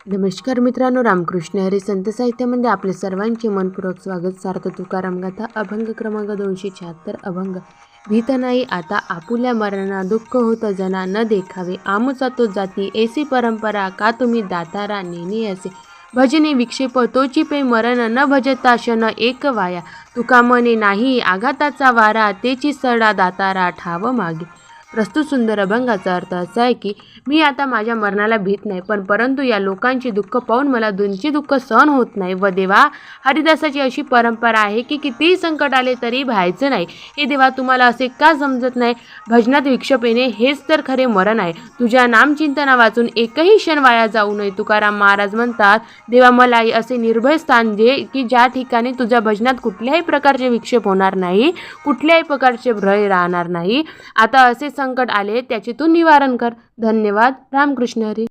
नमस्कार मित्रांनो, रामकृष्ण हरी संत साहित्यामध्ये आपले सर्वांचे मनपूर्वक स्वागत. सार्थ तुकाराम गाथा अभंग क्रमांक 276. अभंग. भीत नाही आता आपुल्या मरणा, दुःख होत जना न देखावे. आमुचा तो जाती ऐसी परंपरा, का तुम्ही दातारा नेणे असे. भजने विक्षेप तोची पे मरण, न भजता क्षण एक वाया. तुका मने नाही आघाताचा वारा, तेची सडा दातारा ठाव मागे. प्रस्तुत सुंदर अभंगाचा अर्थ असा आहे की मी आता माझ्या मरणाला भीत नाही, परंतु या लोकांची दुःख पाहून मला दोनची दुःख सहन होत नाही. व देवा, हरिदासाची अशी परंपरा आहे की कितीही संकट आले तरी भयायचं नाही. हे देवा, तुम्हाला असे का समजत नाही? भजनात विक्षेप येणे हेच तर खरे मरण आहे. तुझ्या नामचिंतना वाचून एकही क्षण वाया जाऊ नये. तुकाराम महाराज म्हणतात, देवा मला असे निर्भय स्थान दे की ज्या ठिकाणी तुझ्या भजनात कुठल्याही प्रकारचे विक्षेप होणार नाही, कुठल्याही प्रकारचे भय राहणार नाही. आता असे संकट आले त्याचे तू निवारण कर. धन्यवाद. रामकृष्ण हरी.